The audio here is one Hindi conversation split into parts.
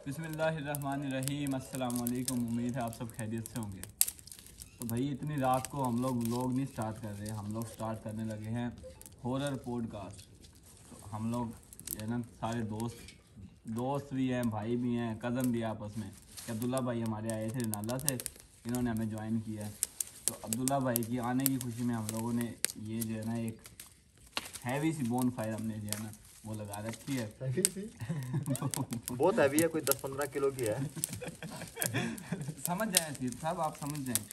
बिस्मिल्लाहिर्रहमानिर्रहीम। अस्सलाम वालेकुम। उम्मीद है आप सब खैरियत से होंगे। तो भाई इतनी रात को हम लोग व्लॉग नहीं स्टार्ट कर रहे, हम लोग स्टार्ट करने लगे हैं हॉरर पॉडकास्ट। तो हम लोग है ना सारे दोस्त भी हैं, भाई भी हैं, कज़न भी आपस में। अब्दुल्ला भाई हमारे आए थे नाला से, इन्होंने हमें ज्वाइन किया है। तो अब्दुल्ला भाई की आने की खुशी में हम लोगों ने ये जो है ना एक हैवी सी बोन फायर हमने जो है ना वो लगा रखी है। हैवी सी बहुत हैवी है, कोई 10-15 किलो की है। समझ जाए सीध साहब, आप समझ जाएं।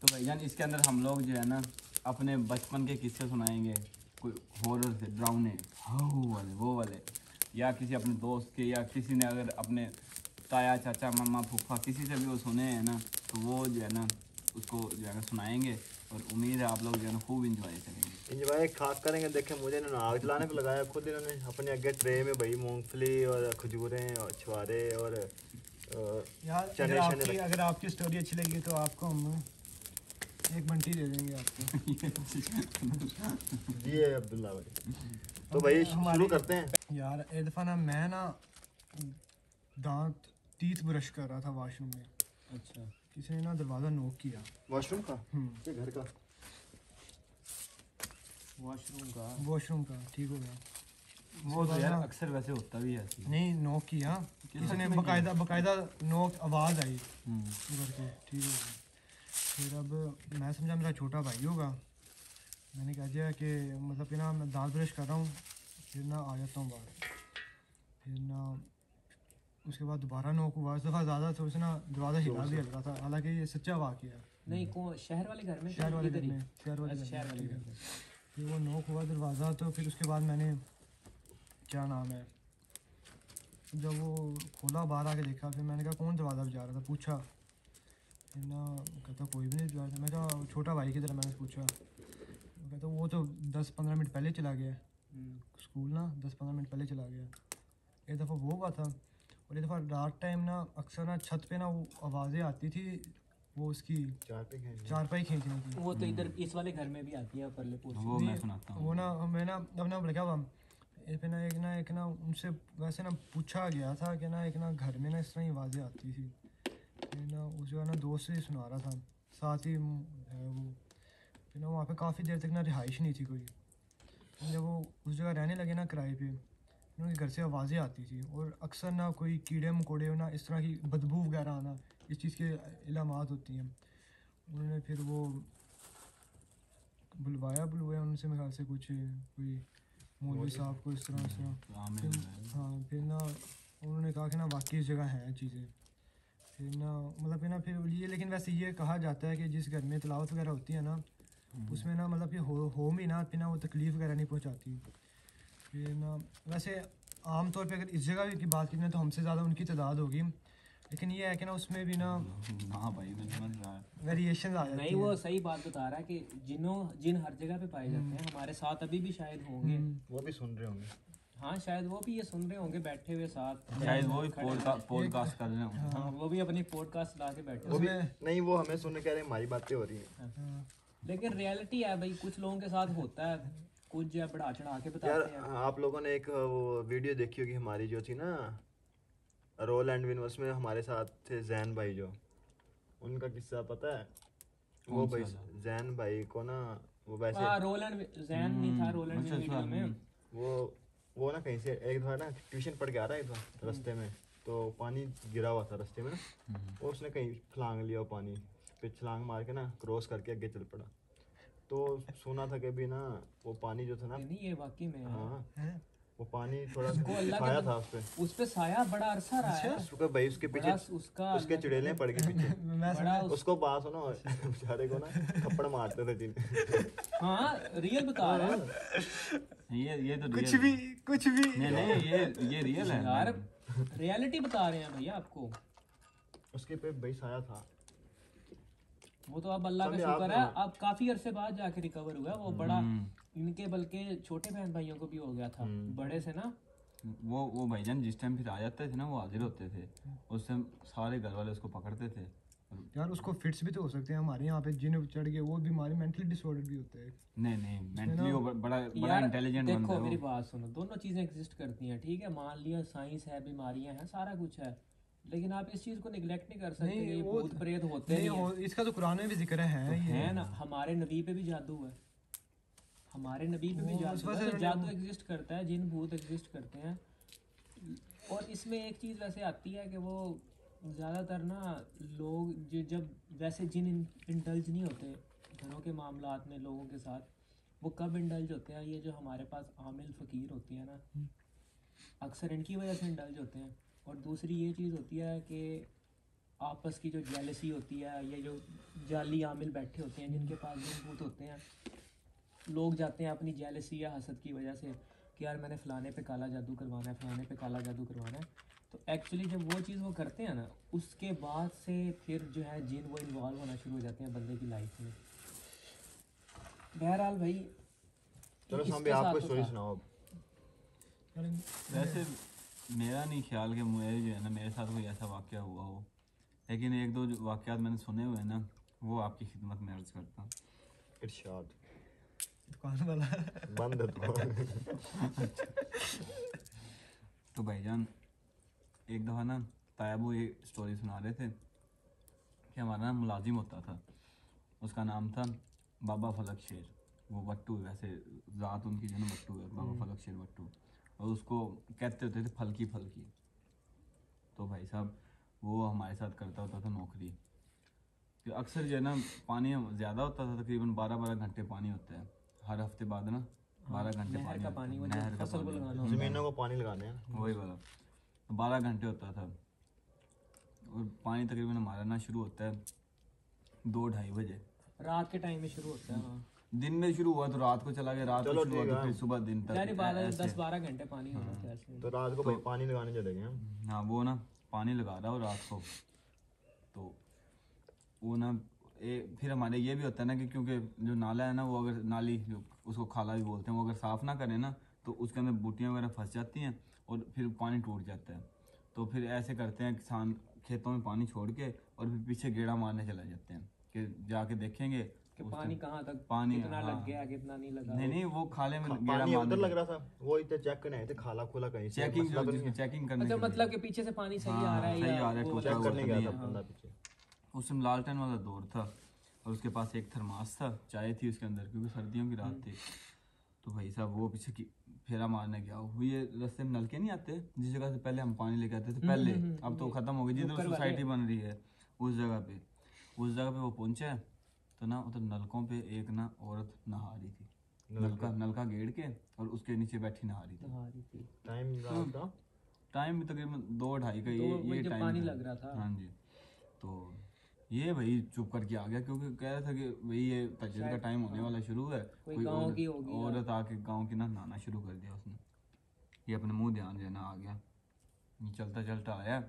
तो भाईजान इसके अंदर हम लोग जो है ना अपने बचपन के किस्से सुनाएंगे, कोई हॉरर से डरावने वाले वो वाले, या किसी अपने दोस्त के, या किसी ने अगर अपने ताया चाचा मामा फूफा किसी से भी वो सुने हैं ना, तो वो जो है ना उसको जो है ना सुनाएंगे। और उम्मीद है आप लोग जो है ना खूब इंजॉय करेंगे। इंजॉय खास करेंगे। देखें मुझे इन्होंने आग जलाने पे लगाया, खुद इन्होंने अपने आगे ट्रे में भाई मूंगफली और खजूरें और छुआरे और यार चने अगर आपकी स्टोरी अच्छी लगी तो आपको हम एक बंटी दे देंगे आपको। जी है अब्दुल्ला भाई। तो भाई शुरू करते हैं। यार एक दफ़ा ना मैं ना दांत टीथ ब्रश कर रहा था वॉशरूम में। अच्छा, किसी ने ना दरवाज़ा नॉक किया। वॉशरूम का के घर का? वॉशरूम का ठीक हो गया। वो तो यार अक्सर वैसे होता भी है। नहीं नॉक किया किसी ने, बकायदा नॉक आवाज़ आई करके, ठीक हो गया। फिर अब मैं समझा मेरा छोटा भाई होगा, मैंने कहा दिया कि मतलब कि ना मैं दांत ब्रश कर रहा हूँ, फिर ना आ जाता हूँ बाहर। फिर ना उसके बाद दोबारा नॉक हुआ। इस दफ़ा ज़्यादा थोड़ा सा ना दरवाज़ा हिला भी लगा था, हालांकि ये सच्चा वाक़या। नहीं को शहर वाले घर में, शहर वाले घर में फिर वो नॉक हुआ दरवाज़ा। तो फिर उसके बाद मैंने क्या नाम है, जब वो खोला बाहर आके देखा, फिर मैंने कहा कौन दरवाज़ा बजा रहा था, पूछा। फिर ना कहता कोई भी नहीं बजा रहा था। मैं कहा छोटा भाई की तरह मैंने पूछा, कहता वो तो 10-15 मिनट पहले चला गया स्कूल ना, 10-15 मिनट पहले चला गया। एक दफ़ा वो हुआ था, और एक दफ़ा रात टाइम ना अक्सर ना छत पे ना वो आवाज़ें आती थी, वो उसकी चारपाई खींचने की। वो तो इधर इस वाले घर में भी आती है परले पोस्ट। वो मैं सुनाता हूँ। वो ना मैं ना अपना क्या हुआ, एक ना उनसे वैसे ना पूछा गया था कि ना एक ना घर में ना इस तरह ही आवाज़ें आती थी। फिर ना उस जगह ना दोस्त से सुना रहा था, साथ ही है वो। फिर ना वहाँ पे काफ़ी देर तक ना रिहाइश नहीं थी कोई। जब वो उस जगह रहने लगे ना किराए पे, उनके घर से आवाज़ें आती थी, और अक्सर ना कोई कीड़े मकोड़े ना इस तरह की बदबू वगैरह आना, इस चीज़ के इलामात होती हैं। उन्होंने फिर वो बुलवाया उनसे, मेरे ख्याल से कुछ कोई मौलवी साहब को इस तरह। हाँ फिर ना उन्होंने कहा कि ना वाकई इस जगह हैं चीज़ें। फिर ना मतलब कि ना फिर ये, लेकिन वैसे ये कहा जाता है कि जिस घर में तिलावत वगैरह होती है ना, उसमें ना मतलब कि होम ही ना फिर ना वो तकलीफ़ वगैरह नहीं पहुँचाती। फिर ना वैसे आम तौर पे अगर इस जगह की बात करें तो हमसे ज़्यादा उनकी तादाद होगी, लेकिन ये है कि ना उसमें भी ना हाँ भाई मैं समझ रहा है, वेरिएशन आ जाती है। नहीं वो सही बात बता रहा है कि जिन हर जगह पे पाए जाते हैं, हमारे साथ अभी भी शायद होंगे। वो भी सुन रहे होंगे। हाँ शायद वो भी ये सुन रहे होंगे बैठे हुए साथ, शायद वो भी पॉडकास्ट कर रहे होंगे। हाँ वो भी अपनी पॉडकास्ट ला के बैठे वो भी नहीं, वो हमें सुनने कह रहे हैं, हमारी बातें हो रही हैं। लेकिन रियलिटी है भाई, कुछ लोगों के साथ होता है, कुछ जो है बढ़ा चढ़ा के बताते हैं। आप लोगों ने एक वो वीडियो देखी होगी हमारी जो थी ना रोल एंड विन, उसमें हमारे साथ थे जैन भाई, जो उनका किस्सा पता है? वो भाई जैन भाई को ना वो वैसे रोल एंड जैन नहीं था, रोल एंड विन वीडियो में वो ना कहीं से एक बार ना ट्यूशन पढ़ के आ रहा है, एक बार रास्ते में तो पानी गिरा हुआ था रास्ते में ना, और उसने कहीं छलांग लिया, पानी पे छलांग मार के ना क्रॉस करके आगे चल पड़ा। तो सुना था कि भी ना वो पानी जो था ना, नहीं ये वाकई में हाँ वो पानी थोड़ा साया था उस पे साया बड़ा अरसा रहा है उसका भाई, उसके पीछे उसके चुड़ैलें पड़ गए पीछे। उसको बात सुनो, बेचारे को ना थप्पड़ मारते थे जिन। हाँ रियल बता रहा है ये तो कुछ भी नहीं ये रियल है यार, रियलिटी बता रहे हैं भैया आपको। उसके पे भाई साया था। वो तो अब अल्लाह का शुक्र है, अब काफी अरसे बाद जाके रिकवर हुआ। वो बड़ा इनके बल्कि छोटे बहन भाइयों को भी हो गया था, बड़े से ना वो भाईजान जिस टाइम फिर आ जाते थे ना, वो हाजिर होते थे, उस टाइम सारे घर वाले उसको पकड़ते थे। यार उसको फिट्स भी तो हो सकते हैं, हमारे यहाँ पे जिन चढ़ गए वो बीमारी मेंटली डिसऑर्डर भी होता है। नहीं नहीं, मेंटली वो बड़ा बड़ा यार इंटेलिजेंट बंदा देखो है मेरी वो। बात सुनो, दोनों चीजें एग्जिस्ट करती हैं, ठीक है, मान लिया साइंस है, बीमारियां हैं, सारा कुछ है, लेकिन आप इस चीज को निगलेक्ट नहीं कर सकते कि ये भूत प्रेत होते नहीं नहीं हैं। इसका तो कुरान में भी जिक्र है ये। है ना, हमारे नबी पे भी जादू है, हमारे नबी पे भी जादू है, तो जादू एग्जिस्ट करता है, जिन भूत एग्जिस्ट करते हैं। और इसमें एक चीज़ वैसे आती है कि वो ज़्यादातर ना लोग जब वैसे जिन इंडल्ज नहीं होते घरों के मामलात में लोगों के साथ, वो कब इंडल्ज होते हैं, ये जो हमारे पास आमिल फ़कीर होती है ना, अक्सर इनकी वजह से इंडल्ज होते हैं। और दूसरी ये चीज़ होती है कि आपस की जो जेलसी होती है, ये जो जाली आमिल बैठे होते हैं जिनके पास जिन भूत होते हैं, लोग जाते हैं अपनी जेलसी या हसद की वजह से कि यार मैंने फ़लाने पे काला जादू करवाना है, फ़लाने पे काला जादू करवाना है, तो एक्चुअली जब वो चीज़ वो करते हैं ना, उसके बाद से फिर जो है जिन वो इन्वॉल्व होना शुरू हो जाते हैं बंदे की लाइफ में। बहरहाल भाई चलो इसके हम भी साथ आपको तो स्टोरी था। सुनाओ अब। वैसे मेरा नहीं ख्याल कि मुझे जो है ना मेरे साथ कोई ऐसा वाक़या हुआ हो, लेकिन एक दो जो वाक़यात मैंने सुने हुए हैं ना, वो आपकी खिदमत में अर्ज़ करता हूँ। इरशाद। दुकान वाला बंद है दुकान। तो भाईजान एक दफ़ा ना तायबू ये स्टोरी सुना रहे थे कि हमारा ना मुलाजिम होता था, उसका नाम था बाबा फलक शेर। वो बट्टू है, वैसे ज़ात उनकी जो है ना बट्टू है, बाबा फलक शेर बट्टू। और उसको कहते होते थे फलकी फलकी। तो भाई साहब वो हमारे साथ करता होता था नौकरी। तो अक्सर जो है ना पानी ज़्यादा होता था, तकरीबन 12-12 घंटे पानी होता है हर हफ्ते बाद ना, 12 घंटे नहर पानी का होता पानी, है, वो नहर जो का फसल को पानी होता लगाना है। होता है। जमीनों को पानी लगाने हैं। वही वाला। तो 12 घंटे होता था, और पानी तकरीबन हमारा ना शुरू होता है 2-2:30 बजे। रात के टाइम में शुरू होता है। हाँ दिन में शुरू हुआ तो रात को चला गया, रात को चलो शुरू हुआ ठीक तो है। फिर सुबह दिन तक यानी ऐसे। 10-12 घंटे पानी होना था ऐसे। तो रात को भाई पानी लगाने चले गए हम। हाँ वो ना पानी लगा रहा हो रात को, तो वो ना फिर हमारे ये भी होता है ना कि क्योंकि जो नाला है ना, वो अगर नाली जो उसको खाला भी बोलते हैं, वो अगर साफ़ ना करें ना तो उसके अंदर बूटियाँ वगैरह फंस जाती हैं और फिर पानी टूट जाता है। तो फिर ऐसे करते हैं किसान, खेतों में पानी छोड़ के और फिर पीछे गेड़ा मारने चले जाते हैं कि जाके देखेंगे कि पानी कहाँ तक, पानी, कितना हाँ। लग गया, कितना नहीं लगा। नहीं वो खाले में गेड़ा पानी उधर मारने लग रहा था, वो इतने चेक करने आए थे खाला खुला कहीं से। चेकिंग, मसला जो तो नहीं जिसकी है। चेकिंग करने अच्छा के लिए। मतलब कि पीछे से पानी सही हाँ, आ रहा है सही या आ रहा है, वो टूटा चेक हुआ करने तो गया नहीं था है। बंदा पीछे। उस समय लालटेन वाला दौर था और उसके पास एक थर्मास था, चाय थी उसके अंदर क्योंकि सर्दियों की रात थी। तो भाई साहब वो पीछे की फेरा मारने गया, वो ये रास्ते में नलके नहीं आते जिस जगह से पहले हम पानी लेके आते थे पहले, अब तो खत्म हो गई, जिधर सोसाइटी बन रही है उस जगह पे वो पहुंचा तो ना उधर नलकों पे एक ना औरत नहा रही थी, नलका गेड़ के और उसके नीचे बैठी नहा रही थी। नहा रही थी। टाइम रात था। टाइम भी तकरीबन 2-2:30 का वही ये जब टाइम पानी था। लग रहा था। हाँ जी। तो ये भाई चुप करके आ गया क्योंकि कह रहा था कि भाई ये तजर का टाइम होने वाला शुरू है, कोई गांव की होगी यार। औरत आके गांव की ना नहाना शुरू कर दिया उसने। ये अपने मुंह ध्यान देना आ गया, ये चलता चलता आया,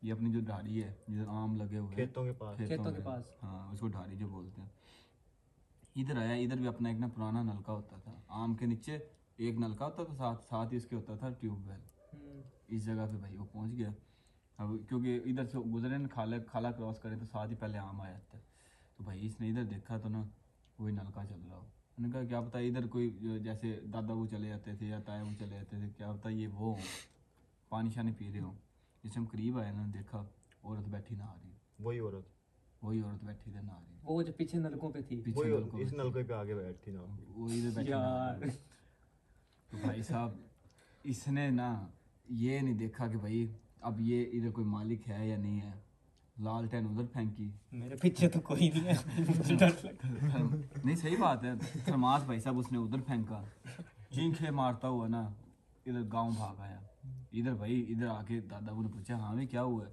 ये अपनी जो ढारी है जिधर आम लगे हुए हैं खेतों के पास। खेतों के में, पास। हाँ उसको ढारी जो बोलते हैं, इधर आया। इधर भी अपना एक ना पुराना नलका होता था, आम के नीचे एक नलका होता था, साथ ही इसके होता था ट्यूबवेल। इस जगह पे भाई वो पहुंच गया। अब क्योंकि इधर से गुजरे ना, खाला क्रॉस करे तो साथ ही पहले आम आ जाता है। तो भाई इसने इधर देखा तो ना वही नलका चल रहा हो। उन्होंने कहा क्या पता इधर कोई जैसे दादा वो चले जाते थे या ताया वो चले जाते थे, क्या पता ये वो पानी शानी पी रहे हो। जिस हम करीब आए ना देखा औरत बैठी नहा रही, वही औरत वही औरत बैठी थी नहा रही, वो जो पीछे नलकों पे थी। पीछे वही नलकों इस पे नलके पे आगे बैठी ना। वो इधर बैठी नहा रही। यार तो भाई साहब इसने ना ये नहीं देखा कि भाई अब ये इधर कोई मालिक है या नहीं है, लालटेन उधर फेंकी। मेरे पीछे तो कोई नहीं है, मुझे डर लगता है। नहीं सही बात है, थर्मास भाई साहब उसने उधर फेंका, चींखे मारता हुआ ना इधर गांव भाग आया। इधर भाई इधर आके दादा ने पूछा हाँ भी क्या हुआ है,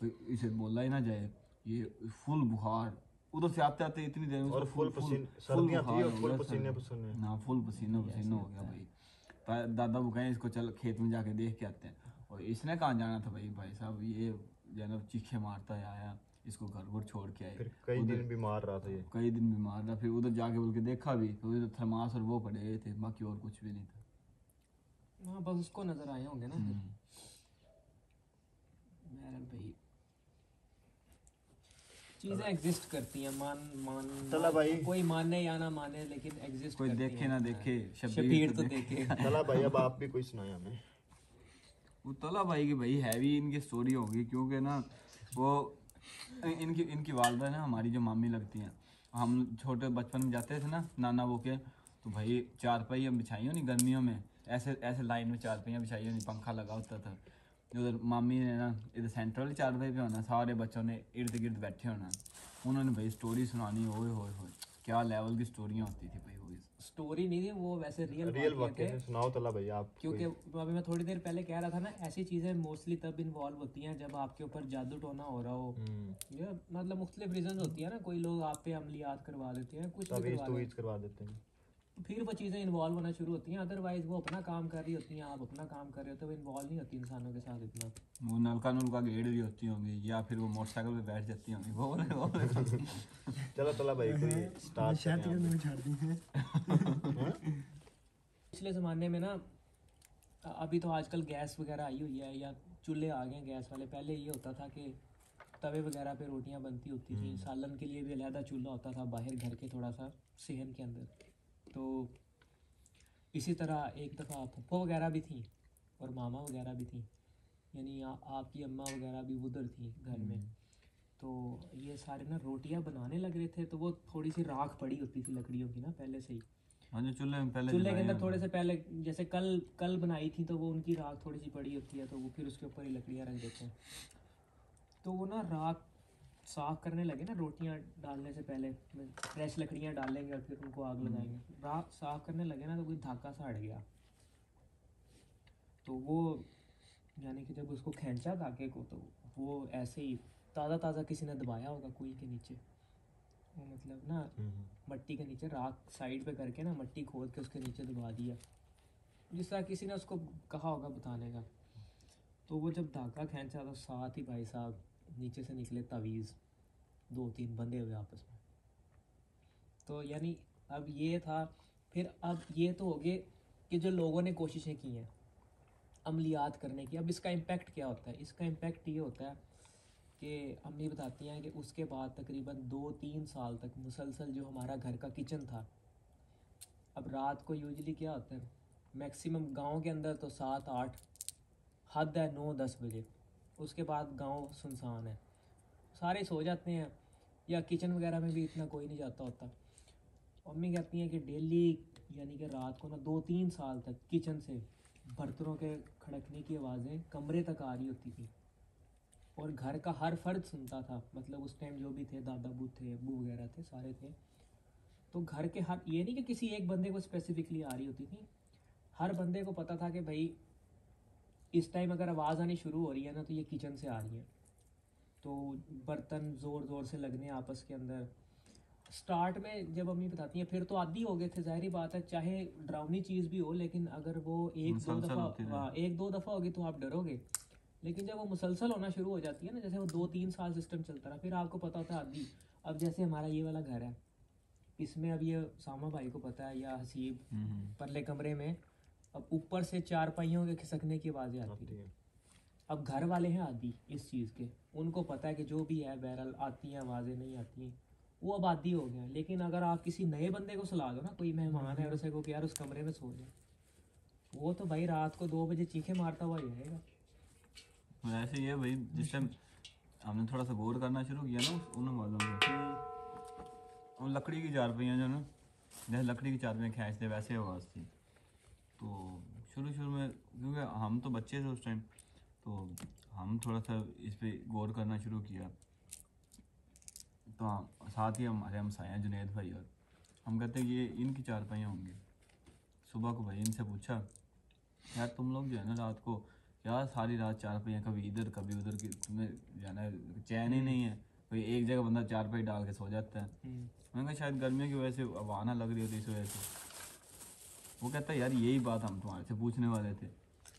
भाई इसे बोला ही ना जाए, ये फुल बुखार। उधर से आते आते इतनी देर में और उसको फुल पसीने, सर्दियां थी और फुल पसीने पसीने। हाँ फुल पसीना हो गया भाई। दादा वो कहें इसको चल खेत में जाके देख के आते हैं, और इसने कहाँ जाना था भाई साहब ये जनाब चीखे मारता है आया, इसको घर पर छोड़ के आए। फिर कई दिन बीमार रहा था ये। कई दिन बीमार रहा, फिर उधर जाके बोल के देखा भी तो उधर थर्मास और वो पड़े हुए थे, बाकी और कुछ भी नहीं था। हाँ बस उसको नजर आए होंगे ना फिर। बहरहाल भाई चीजें एग्जिस्ट करती हैं, चला भाई। कोई माने या ना माने लेकिन एग्जिस्ट कोई करती देखे हैं। ना देखे, शबीर तो देखे। चला भाई अब आप भी कोई सुनाए हमें। वो तला भाई की भाई हैवी इनकी स्टोरी होगी, क्योंकि ना वो इनकी इनकी वालदा ना हमारी जो मामी लगती हैं, हम छोटे बचपन में जाते थे ना नाना वो के, तो भाई चारपाइयाँ बिछाई होनी गर्मियों में, ऐसे ऐसे लाइन में चारपाइयाँ बिछाई होनी, पंखा लगा होता था। उधर मामी ने ना इधर सेंट्रल चारपाई पे होना, सारे बच्चों ने इर्द गिर्द बैठे होना, उन्होंने भाई स्टोरी सुनानी, ओए होए होए क्या लेवल की स्टोरियाँ होती थी भाई। वो स्टोरी नहीं थी वो, वैसे रियल रियल वाक़ये वाक्य थे। सुनाओ तला भाई आप। क्योंकि अभी मैं थोड़ी देर पहले कह रहा था ना, ऐसी चीज़ें मोस्टली तब इन्वॉल्व होती हैं जब आपके ऊपर जादू टोना हो रहा हो, या मतलब मुख्तलिफ रीजन होती है ना, कोई लोग आप पे अमलियात करवा देते हैं, कुछ भी करवा देते करवा देते हैं। हैं, फिर वो चीज़ें इन्वॉल्व होना शुरू होती हैं। अदरवाइज वो अपना काम कर रही होती हैं, आप अपना काम कर रहे हो, तो वो इन्वॉल्व नहीं होती इंसानों के साथ इतना। वो नलका नुलका गेड़ रही होती होंगी, या फिर वो मोटरसाइकिल पे बैठ जाती होंगी, वो चलो तला भाई कोई स्टार्ट शायद मैंने छाड़ दी है। पिछले ज़माने में ना, अभी तो आजकल गैस वगैरह आई हुई है या चूल्हे आ गए हैं गैस वाले, पहले ये होता था कि तवे वगैरह पे रोटियां बनती होती थी, सालन के लिए भी अलहदा चूल्हा होता था बाहर घर के थोड़ा सा सहन के अंदर। तो इसी तरह एक दफ़ा फुप्पो वगैरह भी थी और मामा वगैरह भी थी, यानी आपकी अम्मा वगैरह भी उधर थी घर में। तो ये सारे ना रोटियां बनाने लग रहे थे, तो वो थोड़ी सी राख पड़ी होती थी लकड़ियों की ना पहले से ही, हाँ जो चूल्हे में पहले चूल्हे के जलाए अंदर हैं। थोड़े से पहले, जैसे कल बनाई थी तो वो उनकी राख थोड़ी सी पड़ी होती है, तो वो फिर उसके ऊपर ही लकड़ियाँ रख देते हैं। तो वो ना राख साफ करने लगे ना, रोटियां डालने से पहले फ्रेश लकड़ियाँ डालेंगे और फिर उनको आग लगाएंगे, राख साफ करने लगे ना, तो कोई धागा सा हट गया। तो वो यानी कि जब उसको खींचा धागे को, तो वो ऐसे ही ताज़ा ताज़ा किसी ने दबाया होगा कुई के नीचे, वो मतलब ना मट्टी के नीचे राख साइड पे करके ना मट्टी खोद के उसके नीचे दबा दिया, जिस तरह किसी ने उसको कहा होगा बताने का। तो वो जब धागा खींचा तो साथ ही भाई साहब नीचे से निकले तावीज़, 2-3 बंधे हुए आपस में। तो यानी अब ये था, फिर अब ये तो हो गए कि जो लोगों ने कोशिशें की हैं अमलियात करने की। अब इसका इम्पेक्ट क्या होता है? इसका इम्पेक्ट ये होता है कि अम्मी बताती हैं कि उसके बाद तकरीबन 2-3 साल तक मुसलसल जो हमारा घर का किचन था, अब रात को यूजली क्या होता है, मैक्सिमम गांव के अंदर तो 7-8, हद है 9-10 बजे, उसके बाद गांव सुनसान है, सारे सो जाते हैं, या किचन वगैरह में भी इतना कोई नहीं जाता होता। अम्मी कहती हैं कि डेली यानी कि रात को ना 2-3 साल तक किचन से बर्तनों के खड़कने की आवाज़ें कमरे तक आ रही होती थी, और घर का हर फर्द सुनता था, मतलब उस टाइम जो भी थे, दादा अबू थे, अबू वगैरह थे, सारे थे। तो घर के हर, ये नहीं कि किसी एक बंदे को स्पेसिफिकली आ रही होती थी, हर बंदे को पता था कि भाई इस टाइम अगर आवाज़ आनी शुरू हो रही है ना तो ये किचन से आ रही है। तो बर्तन ज़ोर ज़ोर से लगने आपस के अंदर। स्टार्ट में जब अम्मी बताती हैं फिर तो आदी हो गए थे, ज़ाहिर बात है, चाहे डरावनी चीज़ भी हो, लेकिन अगर वो एक दो दफ़ा होगी तो आप डरोगे, लेकिन जब वो मुसलसल होना शुरू हो जाती है ना, जैसे वो 2-3 साल सिस्टम चलता रहा, फिर आपको पता होता है आदि। अब जैसे हमारा ये वाला घर है, इसमें अब ये सामा भाई को पता है या हसीब, परले कमरे में अब ऊपर से 4 पहियों के खिसकने की आवाज़ें आती हैं। अब घर वाले हैं आदि इस चीज़ के, उनको पता है कि जो भी है बहरहाल आती हैं आवाज़ें, नहीं आती हैं, वो अब आदी हो गए हैं। लेकिन अगर आप किसी नए बंदे को सलाह दो ना, कोई मेहमान है और उसे को कि यार उस कमरे में सो जाए, वो तो भाई रात को 2 बजे चीखे मारता हुआ ही रहेगा। वैसे ही है भाई, जिस टाइम हमने थोड़ा सा गौर करना शुरू किया ना उन वालों को, वो लकड़ी की चारपाइयाँ जो ना, जैसे लकड़ी की चारपाइयाँ खींचते वैसे आवाज़ थी। तो शुरू में क्योंकि हम तो बच्चे थे उस टाइम, तो हम थोड़ा सा इस पर गौर करना शुरू किया। तो साथ ही हमारे हमसाया जुनैद भाई, और हम कहते कि ये इनकी चारपाइयाँ होंगी। सुबह को भाई इनसे पूछा, यार तुम लोग जो है ना रात को यार सारी रात चारपाइयाँ कभी इधर कभी उधर की, तुम्हें जो है ना चैन ही नहीं है, कोई एक जगह बंदा चारपाई डाल के सो जाता है। मैंने कहा शायद गर्मियों की वजह से हवा ना लग रही होती इस वजह से। वो कहता है यार यही बात हम तुम्हारे से पूछने वाले थे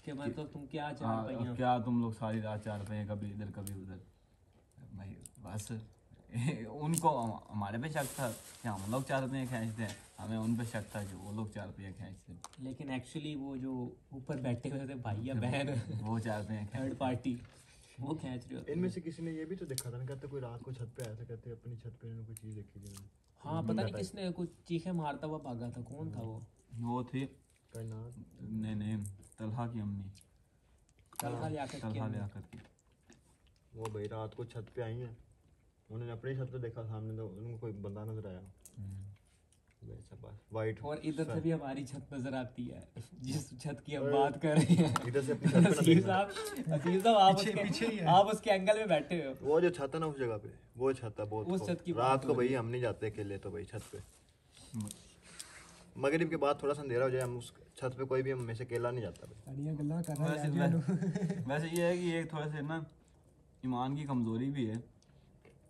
कि मतलब तुम क्या क्या तुम लोग सारी रात चारपाइयाँ कभी इधर कभी उधर। भाई बस उनको हमारे पे शक था कि हम लोग 4 रुपये खींचते हैं, हमें उन पे शक था कि वो लोग 4 रुपये खींचते हैं। लेकिन एक्चुअली वो जो ऊपर बैठे हुए थे भाई या बहन, वो 4 रुपये थर्ड पार्टी, वो खींच रहे होते। इनमें से किसी ने ये भी तो देखा था ना, कहते कोई रात को छत पे आया था, कहते अपनी छत पे इन्होंने कोई चीज़ देखी थी। हाँ पता नहीं किसने कुछ चीखें मारता हुआ भागा था, कौन था वो थी कायनात। नहीं तलहा की अम्मी, तलहा लियाकत की तलहा अम्मी। लियाकत की। वो भाई रात को छत पे आई हैं, उन्होंने अपनी छत पे देखा सामने, तो उनको कोई बंदा नजर आया वैसा, बस वाइट। और इधर से भी हमारी छत नजर आती है, जिस छत की हम बात कर रहे हैं। इधर से अपनी छत पे ना असीम देखना। साहब, असीम साहब आप पीछे ही है। आप उसके एंगल में बैठे हो। वो जो छत है ना उस जगह पे, वो छत है बहुत उस छत की रात बात को हो भाई रही है। हम नहीं जाते अकेले, तो भाई छत पे मगरिब के बाद थोड़ा सा अंधेरा हो जाए, हम उस छत पे कोई भी हम में से अकेला नहीं जाता भाई। बढ़िया गल्ला कर रहा वैसे है। वैसे ये है कि एक थोड़ा सा ना ईमान की कमज़ोरी भी है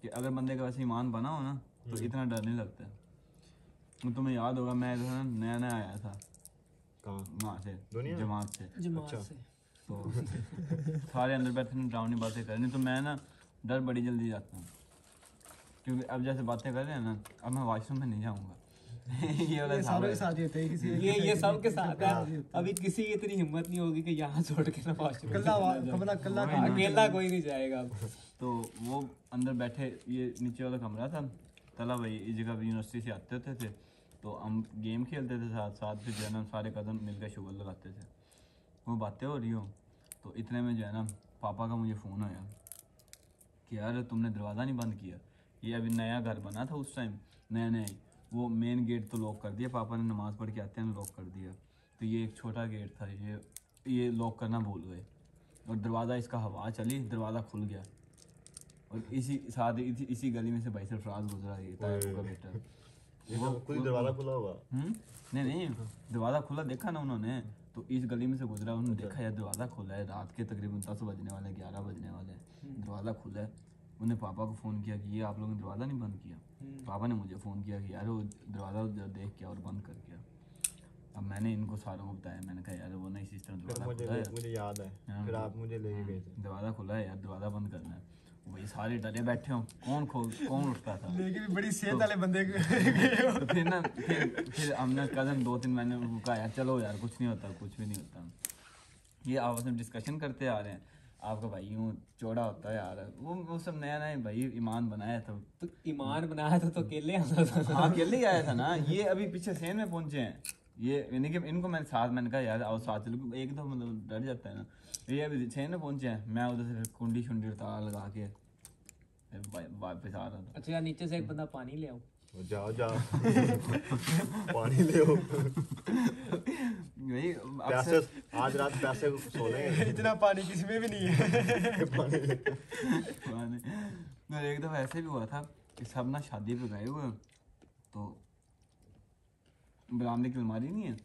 कि अगर बंदे का वैसे ईमान बना हो ना तो इतना डर नहीं लगता है। तुम्हें याद होगा मैं जो है नया नया आया था कहाँ? वहाँ से, दुनिया? जमात से, जमात अच्छा। से। तो सारे अंदर बैठे ने डरावनी बातें करनी, तो मैं ना डर बड़ी जल्दी जाता हूँ, क्योंकि अब जैसे बातें कर रहे हैं ना, अब मैं वॉशरूम में नहीं जाऊँगा। ये वाला सारों के साथ ही होता है, किसी ये सब के साथ है। अभी किसी की इतनी हिम्मत नहीं होगी कि यहाँ छोड़ के ना वॉशरूम कल्ला अकेला कोई नहीं जाएगा अब। तो वो अंदर बैठे, ये नीचे वाला कमरा था, तला भाई इस जगह यूनिवर्सिटी से आते होते थे, तो हम गेम खेलते थे साथ साथ, फिर जो है ना सारे कदम मिलकर शुगर लगाते थे। वो बातें हो रही हो तो इतने में जो है ना पापा का मुझे फ़ोन आया कि यार तुमने दरवाज़ा नहीं बंद किया। ये अभी नया घर बना था उस टाइम, नया नया ही, वो मेन गेट तो लॉक कर दिया, पापा ने नमाज़ पढ़ के आते हैं लॉक कर दिया, तो ये एक छोटा गेट था, ये लॉक करना भूल गए, और दरवाज़ा इसका हवा चली, दरवाज़ा खुल गया, और इसी साथ इसी गली में से भाई सरफराज गुजरा, ये ताया का बेटा। वो खुद ही दरवाजा खुला होगा। नहीं दरवाज़ा खुला देखा ना उन्होंने, तो इस गली में से गुजरा, उन्होंने देखा यार दरवाज़ा खुला है, रात के तकरीबन 10 बजने वाले, 11 बजने वाले, दरवाज़ा खुला है। उन्हें पापा को फ़ोन किया कि ये आप लोगों ने दरवाज़ा नहीं बंद किया। पापा ने मुझे फ़ोन किया कि यार वो दरवाज़ा देख के और बंद कर गया। अब मैंने इनको सारों को बताया, मैंने कहा यार वो नहीं सिस्टम दरवाज़ा खुला है, मुझे याद है, फिर आप मुझे लेके गए थे। दरवाज़ा खुला है यार, दरवाज़ा बंद करना है। वही सारे डरे बैठे हों, कौन उठता था। लेकिन भी बड़ी सेहत वाले बंदे तो फिर ना फिर हमने कज़न 2-3 महीने उनको कहा यार चलो यार कुछ नहीं होता, कुछ भी नहीं होता। ये आपस में डिस्कशन करते आ रहे हैं, आपका भाई यूँ चौड़ा होता है यार, वो सब नया नया भाई ईमान बनाया था। तो ईमान बनाया था तो अकेले आना था। हाँ अकेले ही आया था ना, ये अभी पीछे सेन में पहुंचे हैं, ये यानी कि इनको मैंने कहा यार आओ साथ चलो, एक तो मतलब डर जाता है ना, ये अभी सेन में पहुंचे हैं, मैं उधर से फिर कुंडी ताला लगा के वापस आ रहा था। अच्छा यार नीचे से एक बंदा पानी ले आओ। जाओ पानी ले आओ। वही प्यासे आज रात प्यासे सो लेंगे। इतना पानी किसी में भी नहीं है। तो एक दफ़ा ऐसे भी हुआ था कि सब ना शादी पे गए हुए, तो बरामदे की अलमारी नहीं है,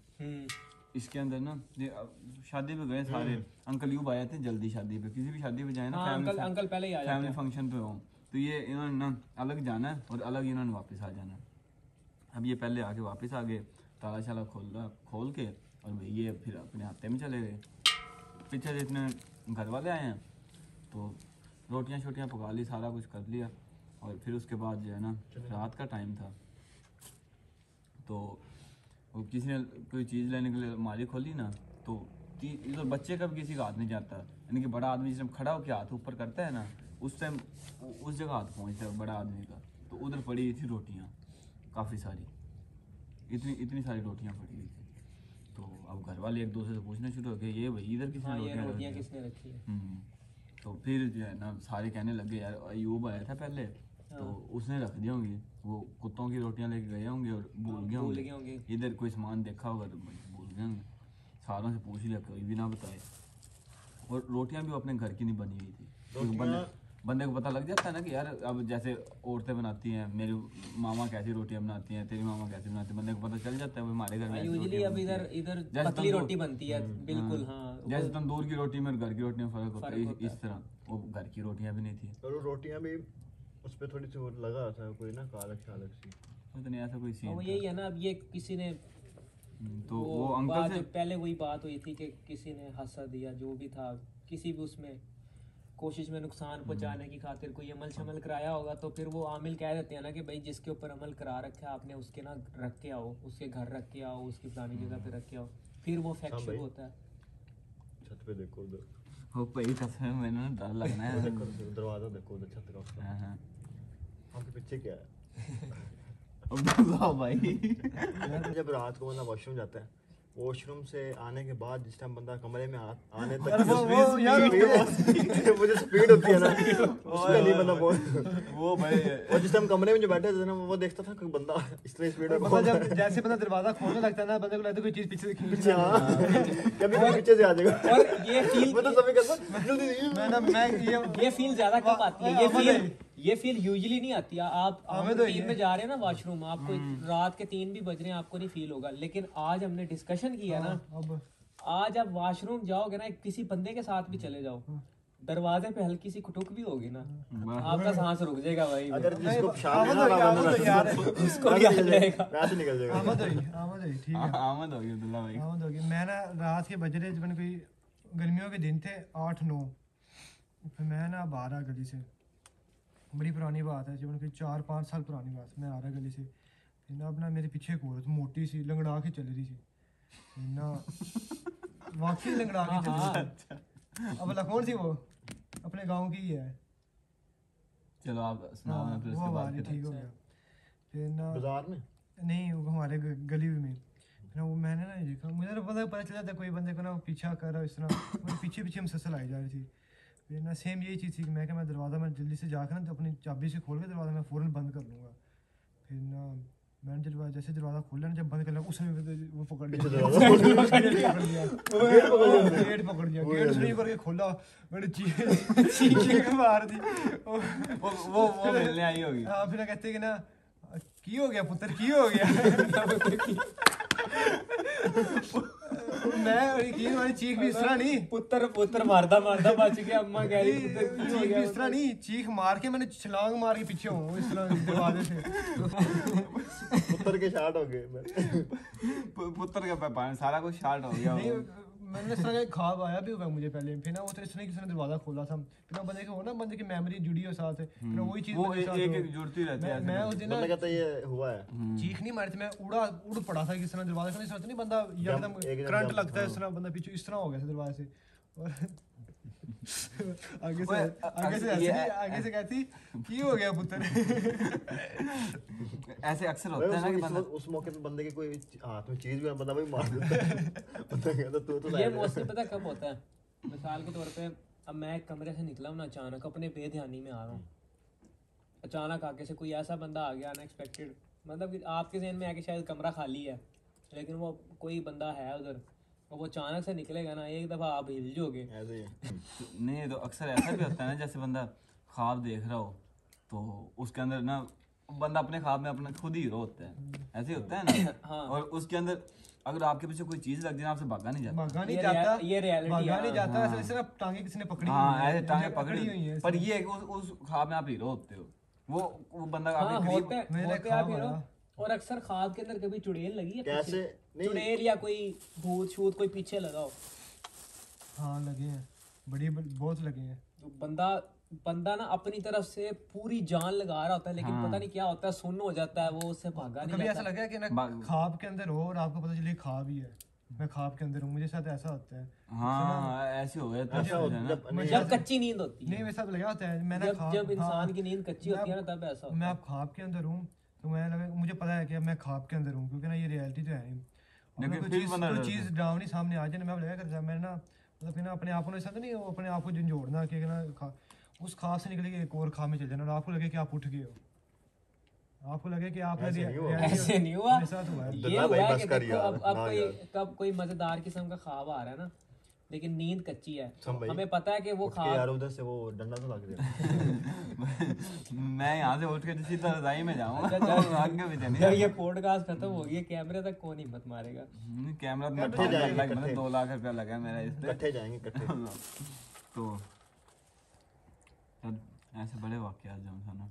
इसके अंदर ना शादी पे गए सारे, अंकल यूब आए थे जल्दी शादी पे, किसी भी शादी पे जाए ना, अंकल पहले ही आ जाते फैमिली फंक्शन पे हो, तो ये इन्होंने ना अलग जाना है और अलग इन्होंने वापस आ जाना है। अब ये पहले आके वापस आ गए, ताला शाला खोल के, और ये फिर अपने हफ्ते में चले गए। पीछे से इतने घर वाले आए हैं, तो रोटियां शोटियां पका ली, सारा कुछ कर लिया, और फिर उसके बाद जो है ना रात का टाइम था, तो वो किसी ने कोई चीज़ लेने के लिए अलमारी खोली ना, तो इधर बच्चे का भी किसी का हाथ नहीं जाता, यानी कि बड़ा आदमी जिस टाइम खड़ा होकर हाथ ऊपर करता है ना, उस टाइम उस जगह हाथ पहुँचता है बड़ा आदमी का, तो उधर पड़ी हुई थी रोटियाँ काफ़ी सारी, इतनी सारी रोटियाँ पड़ी हुई थी। तो अब घर वाले एक दूसरे से पूछना शुरू हो गए, ये भाई इधर किसने रोटियाँ किसने रखी है। तो फिर जो है ना सारे कहने लगे यार अयूब आया था पहले, तो उसने रख दी होंगी, वो कुत्तों की रोटियां लेके गए होंगे और भूल गए होंगे, इधर कोई सामान देखा होगा तो भूल गए होंगे। सारों से पूछ लिया, कोई भी ना बताए, और रोटियां भी अपने घर की नहीं बनी हुई थी, क्योंकि बंदे को पता लग जाता है ना कि यार अब जैसे औरतें बनाती हैं, मेरी मामा कैसी रोटियां बनाती हैं, तेरी मामा कैसी बनाती है, बंदे को पता चल जाता है वो हमारे घर में यूजुअली अब इधर पतली रोटी बनती है, बिल्कुल। हाँ जैसे तंदूर की रोटी में घर की रोटी में फर्क होता है, इस तरह वो घर की रोटियां भी नहीं थी, और रोटियां भी उस पे थोड़ी सी वो लगा था कोई ना कालक शालक सी, पता नहीं ऐसा कोई सीन। वो यही है ना, अब ये किसी ने तो वो अंकल से पहले वही बात हुई थी कि किसी ने हंसा दिया, जो भी था किसी भी उसमें, कोशिश में नुकसान पहुंचाने की खातिर कोई अमल शमल कराया होगा, तो फिर वो आमिल कह देते हैं ना कि भाई जिसके ऊपर अमल करा रखा है आपने उसके ना रख के आओ, उसके घर रख के आओ, उसकी फलानी जगह पे रख के आओ, फिर वो फैक्ट शुरू होता है। छत पे देखो उधर, वो भाई कसम है मैंने ना डर लगना है। देखो दरवाजा देखो उधर छत का उसका, हाँ हाँ आपके पीछे क्या है? अब्दुल्ला भाई जब रात को बंदा वॉशरूम जाता है, वॉशरूम से आने के बाद जिस टाइम बंदा कमरे में आने तक मुझे स्पीड होती है ना उसका नहीं बंदा वो भाई और जिस टाइम कमरे में जो बैठे थे ना वो देखता था कि बंदा इतनी स्पीड में मतलब जब जैसे बंदा दरवाजा खोलने लगता है ना, बंदे को लगता है कोई चीज पीछे पीछे, हाँ कभी कभी पीछे से आ जाएगा। और ये फील मैं तो सभी कहता जल्दी ये फील ज्यादा कब आती है, ये फील यूजुअली नहीं आती है। आप टीम में जा रहे हैं ना वॉशरूम, आपको रात के 3 भी बज रहे हैं, आपको नहीं फील होगा। लेकिन आज हमने डिस्कशन किया ना, आज आप वॉशरूम जाओगे ना, किसी बंदे के साथ भी चले जाओ, दरवाजे पे हल्की सी खुटुक भी होगी ना, आपका सांस रुक जाएगा भाई। अगर जिसको शाम उसको भी आ जाएगा, वैसे निकल जाएगा। आमद होगी ठीक है, आमद होगी अब्दुल्ला भाई, आमद होगी। मैं ना रात के बज रहे जब कोई गर्मियों के दिन थे 8-9, फिर मैं ना बाहर आ गली से, बड़ी पुरानी बात है, जब कोई 4-5 साल पुरानी बात, मैं आ रहा गली से, फिर ना अपना मेरे पीछे एक औरत मोटी सी लंगड़ा के चल रही थी ना, वाकई लंगड़ा के चल रही थी। अब अल्लाह कौन सी वो अपने गांव की ही है। चलो आप सुनाओ ना, फिर वो उसके बाद ठीक हो गया। फिर ना बाजार में नहीं, वो हमारे गली में, फिर वो मैंने ना देखा, मुझे तो पता चला था कोई बंदे को ना पीछा कर रहा है इस तरह, मुझे पीछे पीछे मुसलसल आई जा रही थी। फिर ना सेम यही चीज़ थी कि मैं दरवाज़ा मैं जल्दी से जाकर ना तो अपनी चाबी से खोल के दरवाज़ा मैं फ़ौरन बंद कर लूँगा। फिर ना मैंने जैसे दरवाज़ा खोला ना, जब बंद कर लिया उसने वो पकड़ लिया, गेट पकड़ लिया, गेट से करके खोला, मैंने चीख मार दी। वो मिलने आई होगी। हाँ, फिर कहते कि ना की हो गया पुत्र, की हो गया। मैं की वाली चीख भी इस तरह नहीं, पुत्र मारदा बच गया, अम्मा कह रही पुत्र की हो चीख गया। भी इस तरह नहीं, चीख मार के मैंने छलांग मार के पीछे हूँ इस तरह दरवाजे से। पुत्र के शार्ट हो गए। पुत्र का पापा सारा कुछ शार्ट हो गया। नहीं, मैंने इस तरह ख्वाब आया भी हुआ मुझे पहले, फिर ना वो इस तरह किसी ने दरवाजा खोला था, फिर बंदे के हो ना, बंदे की मेमोरी जुड़ी हो साथ है, फिर वही चीज वो एक जुड़ती रहती है। मैं उस दिन ना कहता ये हुआ है, चीख नहीं मारी थी, मैं उड़ पड़ा था किस तरह दरवाजा से, नहीं नहीं बंदा एकदम करंट लगता है इस तरह, बंदा पीछे इस तरह हो गया था दरवाजे से। और आगे से कहती की हो गया पुत्र। ऐसे अक्सर होता है ना कि बंदा उस मौके पे बंदे के कोई हाथ में चीज भी बंदा भाई मार देता है। बंदा कहता तू तो ये मोस्टली पता कब होता है, मिसाल के तौर पे अब मैं एक कमरे से निकला हूँ ना, अचानक अपने बेध्यानी में आ रहा हूँ, अचानक आगे से कोई ऐसा बंदा आ गया अनएक्सपेक्टेड, मतलब कि आपके ज़हन में आके शायद कमरा खाली है, लेकिन वो कोई बंदा है उधर, और वो अचानक से निकलेगा ना, एक दफ़ा आप हिल जाओगे। नहीं तो अक्सर ऐसा भी होता है ना, जैसे बंदा ख्वाब देख रहा हो तो उसके अंदर ना बंदा अपने ख्वाब में अपना खुद ही हीरो होता है, ऐसे होता है ना। हाँ। और उसके अंदर अगर आपके पीछे कोई चीज लग जाए, आपसे भागा नहीं जाता, ये रियलिटी भागा नहीं जाता, ऐसे ना टांगे किसी ने पकड़ी हुई हाँ है, ऐसे टांगे पकड़ी हुई है, पर ये है कि उस ख्वाब में आप हीरो होते हो, वो बंदा हाँ, आपके होते करीब होते आप हीरो। और अक्सर ख्वाब के अंदर कभी चुड़ैल लगी है कैसे नहीं चुड़ैल या कोई भूत शूत कोई पीछे लगा हो, हाँ लगे हैं, बहुत लगे हैं। तो बंदा ना अपनी तरफ से पूरी जान लगा रहा होता है, लेकिन पता नहीं क्या होता है, सुन्न हो जाता है, वो उससे भागा नहीं कभी ऐसा जाता। लगा है कि ना ख्वाब के अंदर हो और आपको पता चले ख्वाब ही है, मैं ख्वाब के अंदर हूँ, मुझे साथ ऐसा होता है। हाँ ऐसे हो गया जब कच्ची नींद होती है, नहीं वैसा लगा होता है, मैंने जब इंसान की नींद कच्ची होती है ना, तब ऐसा होता मैं है। अब ख्वाब के अंदर हूँ तो मैं लगा मुझे पता है कि मैं ख्वाब के अंदर हूँ, क्योंकि ना ये रियलिटी तो है नहीं। कोई चीज़ डरावनी सामने आ जाए ना, मैं लगा करता मैं ना मतलब कि ना अपने आप को ऐसा नहीं, अपने आप को झंझोड़ना कि ना उस ख्वाब से निकले कि एक और ख्वाब में चल जाना, और आपको लगे कि आप उठ गए हो, आपको लगे कि आपने ऐसे नहीं हुआ, मेरे साथ हुआ है। ये हुआ है कि देखो अब कोई मजेदार किस्म का ख्वाब आ रहा है ना, लेकिन नींद कच्ची है, हमें पता है कि वो यार उधर से वो डंडा तो लग गया। मैं यहाँ से उठ के सीधा रजाई में जाऊंगा। जब ये पॉडकास्ट खत्म हो गया, कैमरे तक कौन हिम्मत मारेगा। कैमरा तो 2 लाख रुपया लगा मेरा इस पे, इकट्ठे जाएंगे इकट्ठे। तो ऐसे बड़े वाकयात जो ना,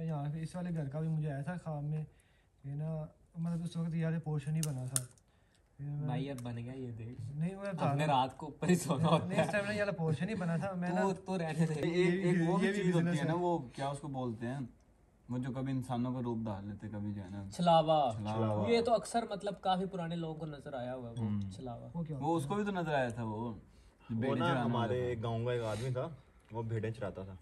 यहाँ पे इस वाले घर का भी मुझे ऐसा ख्वाब में कि ना मतलब उस वक्त यार पोर्शन ही बना था, भाई अब बन गया ये देख, नहीं मैं हमने रात को ऊपर ही सोना होता नहीं, इस टाइम ये वाला पोर्शन ही बना था मैं ना। तो रहने दे। एक वो भी ये भी चीज होती business है ना, है। वो क्या उसको बोलते हैं, वो जो कभी इंसानों का रूप डाल लेते, कभी जो है ना छलावा। छलावा। ये तो अक्सर मतलब काफी पुराने लोगों को नजर आया हुआ है वो छलावा। वो क्या वो उसको भी तो नजर आया था वो वो ना हमारे गांव का एक आदमी था, वो भेड़ें चराता था।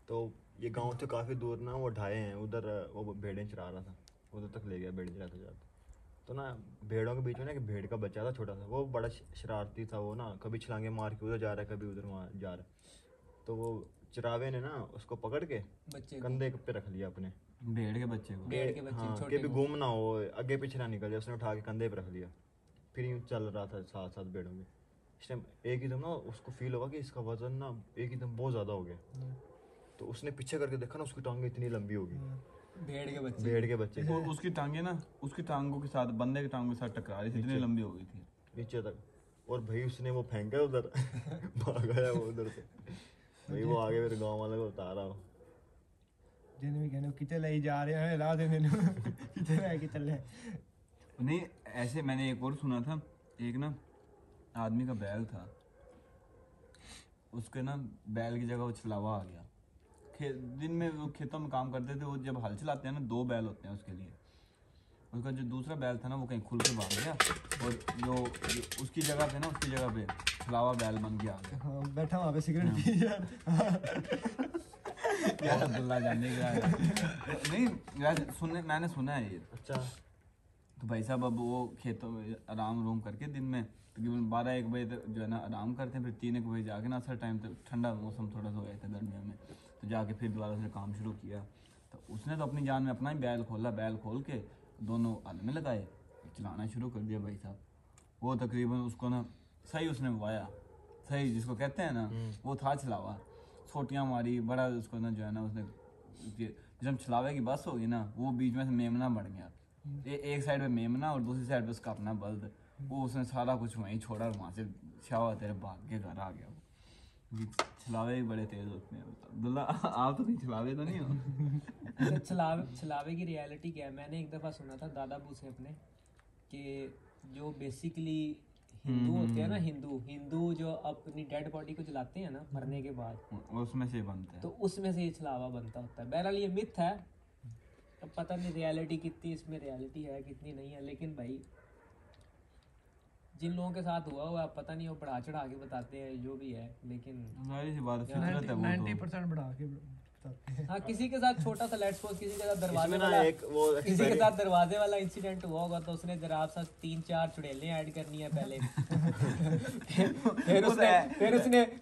तो ये गांव से काफी दूर ना वो ढाए हैं उधर, वो भेड़ें चरा रहा था, उधर तक ले गया भेड़ें चराते चराते। तो ना भेड़ों के बीच में ना एक भेड़ का बच्चा था छोटा सा, वो बड़ा शरारती था, वो ना कभी छलांगे मार के उधर जा रहा है, कभी उधर वहाँ जा रहा है। तो वो चरावे ने ना उसको पकड़ के बच्चे को, कंधे पे रख लिया अपने, भेड़ के बच्चे को। भेड़ के बच्चे हाँ, छोटे कि भी गुम ना हो, आगे पीछे ना निकल जाए, उसने उठा के कंधे पे रख लिया। फिर यूँ चल रहा था साथ साथ भेड़ों के। इस टाइम एक ही दम ना उसको फील होगा कि इसका वजन ना एक ही दम बहुत ज़्यादा हो गया। तो उसने पीछे करके देखा ना, उसकी टांगे इतनी लंबी होगी, भेड़ के बच्चे। भेड़ के बच्चे वो उसकी टांगे ना, उसकी टांगों के साथ, बंदे की टांगों के साथ टकरा रही थी, इतनी लंबी हो गई थी नीचे तक। और भाई उसने वो फेंका उधर भाग गया वो उधर से। भाई वो आगे मेरे गांव वाले को बता रहा हो, जिन्हें भी कहने किचन ले जा रहे हैं ला देने किचन है कि चल नहीं। ऐसे मैंने एक और सुना था, एक ना आदमी का बैल था, उसके ना बैल की जगह वो छलावा आ गया। दिन में वो खेतों में काम करते थे, वो जब हल चलाते हैं ना, 2 बैल होते हैं उसके लिए। उसका जो दूसरा बैल था ना, वो कहीं खुल के भाग गया, और जो उसकी जगह पे ना, उसकी जगह पे छलावा बैल बन गया। हाँ, बैठा वहाँ पे सिगरेट पी यार अब्दुल्ला जाने का नहीं, वैसे मैंने सुना है ये। अच्छा। तो भाई साहब अब वो खेतों में आराम रूम करके दिन में तकरीबन 12-1 बजे तक जो है ना आराम करते हैं, फिर 3-1 बजे जाके ना असर टाइम तक, ठंडा मौसम थोड़ा सा हो गया था गर्मियों में, तो जाके फिर दोबारा उसने काम शुरू किया। तो उसने तो अपनी जान में अपना ही बैल खोला, बैल खोल के दोनों हल में लगाए, चलाना शुरू कर दिया भाई साहब। वो तकरीबन उसको ना सही उसने वाया, सही जिसको कहते हैं ना, वो था छलावा। छोटियाँ मारी, बड़ा उसको ना जो है ना उसने, जब छलावे की बस होगी ना, वो बीच में से मेमना बढ़ गया। एक साइड पे मेमना और दूसरी साइड पे उसका अपना बल्द। वो उसने सारा कुछ वहीं छोड़ा और वहाँ से शावा तेरे भाग के घर आ गया। वो छलावे भी बड़े तेज होते हैं। अब्दुल्ला आप तो नहीं छलावे तो नहीं हो? छलावे की रियलिटी क्या है, मैंने एक दफ़ा सुना था दादा बू से अपने, कि जो बेसिकली हिंदू होते हैं ना, हिंदू जो अपनी डेड बॉडी को जलाते हैं ना मरने के बाद, उसमें से बनते हैं, तो उसमें से ये छलावा बनता होता है। बहरहाल ये मिथ है, अब पता नहीं रियलिटी कितनी इसमें रियलिटी है कितनी नहीं है, लेकिन भाई जिन लोगों के साथ हुआ है पता नहीं, वो बढ़ा चढ़ा के बताते हैं जो भी है, लेकिन जाहिर सी बात है, फितरत है वो तो। 90% बढ़ा के बताते हैं। हाँ, किसी के साथ छोटा सा लेट्स सपोज, किसी के साथ दरवाजे इसमें ना वाला, एक वो किसी के साथ दरवाजे वाला इंसिडेंट हुआ होगा, तो उसने जरा आप साथ 3-4 चुड़ैलें ऐड करनी है पहले।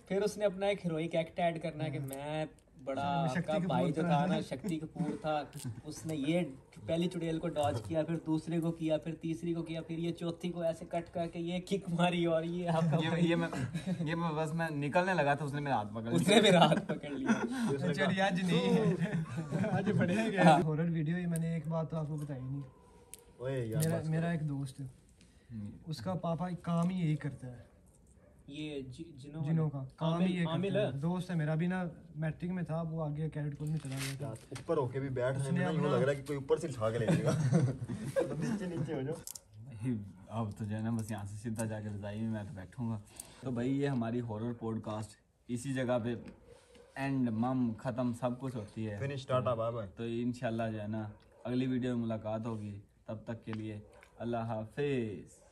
फिर उसने अपना एक हीरोइक एक्ट ऐड करना है कि मैं बड़ा आपका भाई जो था ना, शक्ति कपूर था, उसने ये पहली चुड़ैल को डॉज किया, फिर दूसरे को किया, फिर तीसरी को किया, फिर ये चौथी को ऐसे कट करके ये किक मारी, और ये आपका ये मैं बस मैं निकलने लगा था, उसने मेरा हाथ पकड़ लिया। उसने मेरा हाथ पकड़ लिया। चलिए आज नहीं, आज पढ़ेगा हॉरर वीडियो ही। मैंने एक बात तो आपको बताई नहीं, ओए यार मेरा एक दोस्त है, उसका पापा काम ही यही करता है, ये जिनों का काम ही ये करता है। दोस्त है मेरा, भी ना मैट्रिक में था, वो आगे कैडेट कोर में चला गया था। ऊपर होके भी बैठ रहे हैं, यूं लग रहा है कि कोई ऊपर से उठा के ले जाएगा। तो नीचे हो जाओ। अब तो जो है ना बस यहाँ से सीधा जाके रजाई में मैं तो बैठूंगा। तो भाई ये हमारी हॉरर पॉडकास्ट इसी जगह पे एंड मम ख़त्म सब कुछ होती है, फिनिश टाटा बाय बाय। तो इंशाल्लाह जो है ना अगली वीडियो में मुलाकात होगी, तब तक के लिए अल्लाह हाफिज़।